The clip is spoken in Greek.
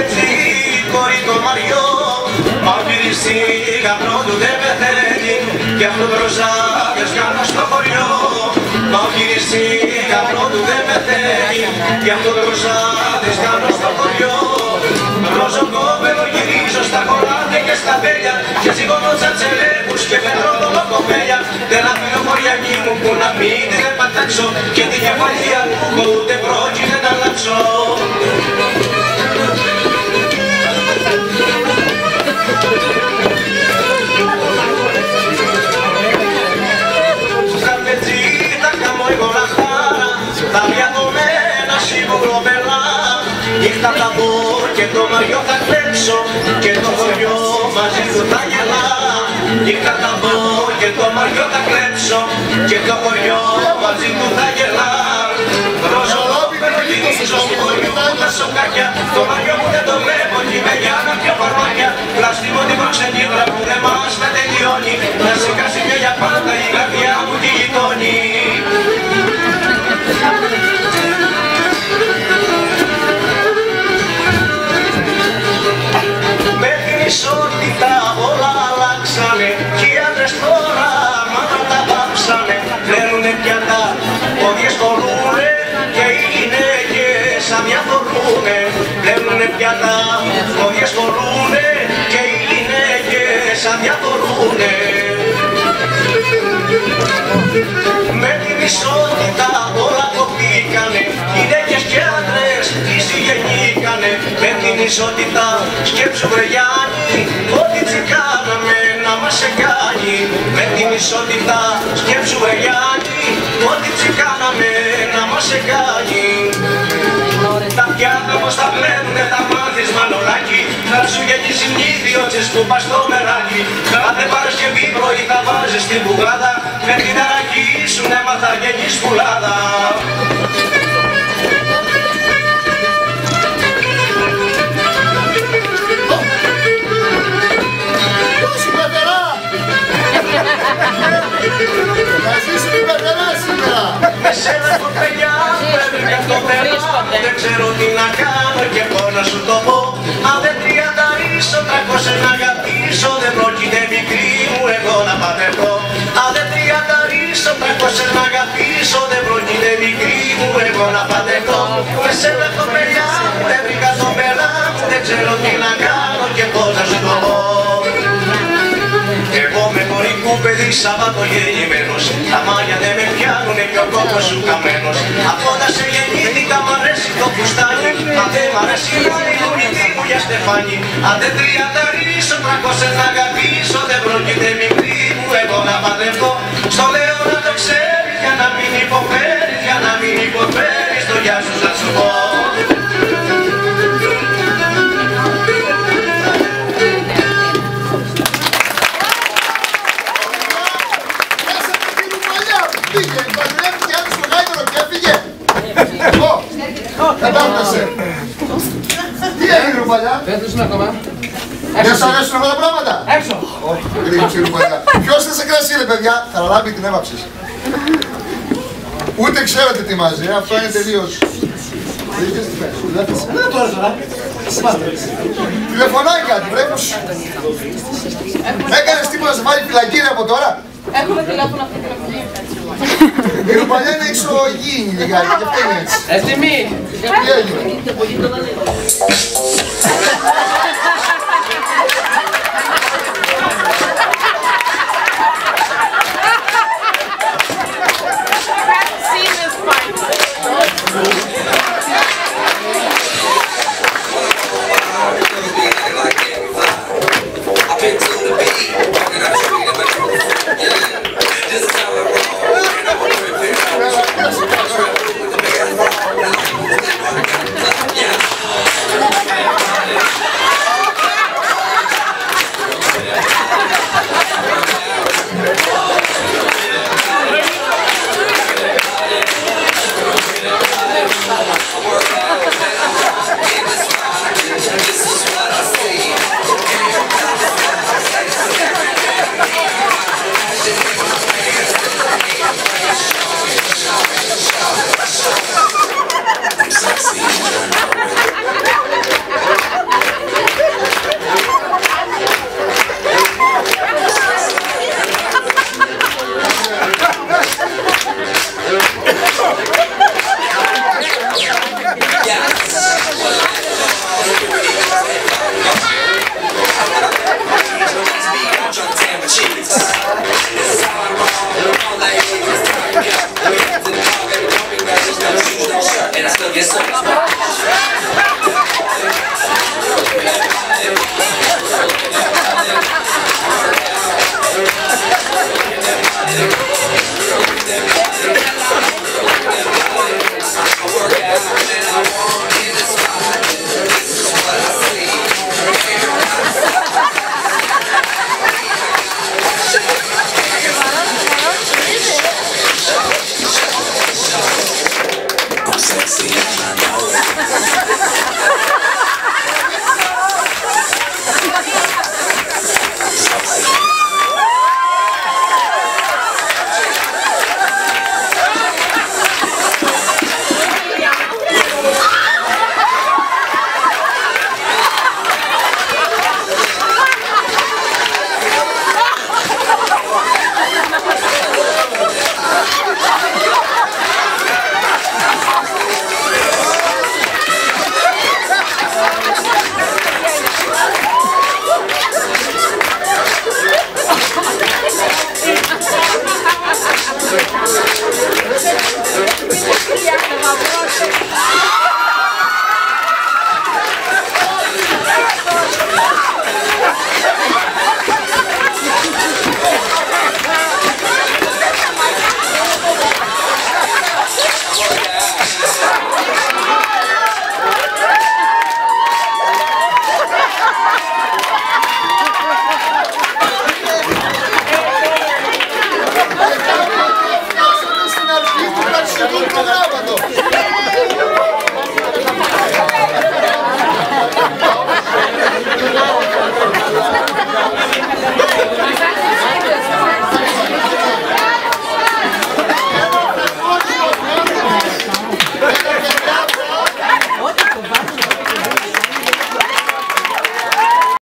τραπεζί, κορί το Μαριό, μα γυρίσει γαμπρό του δεν πεθαίνει, κι αυτό μπροζάδες κάνω στο χωριό. Μα γυρίσει γαμπρό του δεν πεθαίνει, κι αυτό μπροζάδες κάνω στο χωριό. Ρόζο κόμπελο γυρίζω στα χωράφια και στα βέλια, και σηκώνω τσατσελέκους και πετρώ το κοπέλια. Δεν αφήνω χωριανή μου που να μην την επατάξω, και την κεφαλία μου ούτε πρόκειται να αλλάξω. Τραπεζί τα κάνω εγώ να χάρα, τα διαδομένα σίγουρο μπελά. Νύχτα θα πω και το Μαριό θα κλέψω, και το χωριό μαζί του θα γελά. Νύχτα θα πω και το Μαριό θα κλέψω, και το χωριό μαζί του θα γελά. Ροζολόπιτο γυρίζω μου χωριό τα σοκάκια, το Μαριό μου δεν το βλέπω κι με γιάννα πιο παρμάκια. Πλαστικό την προξενίδρα που δεν μας θα τελειώνει, να σε κάσει και για πάντα η καρδιά μου τη γειτόνι. Ισότητα όλα αλλάξανε, κι οι άντρες τώρα μάνα τα βάψανε. Φέρουνε πια τα πόδια σχολούνε, και οι γυναίκες αδιαφορούνε. Φέρουνε πια τα πόδια σχολούνε, και οι γυναίκες αδιαφορούνε. Με την ισότητα όλα κοπήκανε, γυναίκες και άντρες εισηγενήκανε. Με την ισότητα σκέψου βρε Γιάννη, ό,τι τσικάναμε να μας εκάνει. Με την ισότητα σκέψου βρε Γιάννη, ό,τι τσικάναμε να μας εκάνει. Τα πιάτα πως τα πλένουνε θα μάθεις μανολάκι, θα σου γεννήσει μνήθιο που πας στο μεράκι. Κάθε Παρασκευή πρωί θα βάζεις την πουγάδα, με την αρακή σου έμαθα γεννείς πουλάδα. Να ζήσει την πεθερά σήμερα! Με σένα κοπελιά πρέπει και αυτό περνάω, δεν ξέρω τι να κάνω και πώς να σου το πω. Αν δεν τριανταρίσω, 300 να αγαπήσω, δεν πρόκειται μικρή μου εγώ να πατεχώ. Αν δεν τριανταρίσω, 300 να αγαπήσω, δεν πρόκειται μικρή μου εγώ να πατεχώ. Με σένα κοπελιά μου έβρικα τον πελά μου, δεν ξέρω τι να κάνω και πώς να σου το πω. Εγώ με χωρικού παιδί Σαββατογεννημένος, τα μάγια δεν με πιάνουνε κι ο κόκκος σου καμένος. Από να σε γεννήθηκα μ' αρέσει το φουστάνι, μα δεν μ' αρέσει να μιλούν οι μου για στεφάνι. Αν δεν τριανταρίσω, 300 να αγαπήσω, δεν πρόκειται μικρή μου εγώ να παντρευτώ. Στο λέω να το ξέρεις για να μην υποφέρεις, για να μην υποφέρεις, το γεια σου θα σου πω. Κατάφτασε! Τι έγινε Ρουπαλιά? Δεν θέλουν ακόμα. Δεν σου αρέσουν αυτά τα πράγματα? Έξω! Όχι, γρήγοψη Ρουπαλιά. Ποιος θες σε κρασί ρε παιδιά? Χαραλάμπη την έβαψες. Ούτε ξέρω τι ετοιμάζει, αυτό είναι τελείως. Δεν το έζωρα. Τηλεφωνάει κάτι, βρέχους. Έκανες τίποτα να σε βάλει φυλακή από τώρα? Έχουμε τηλέφωνο αυτή την εποχή. Η Ρουπαλιά είναι εξωγήινη λιγάκι, και αυτό είναι έτσι. Έτοιμοι! Τι έγινε?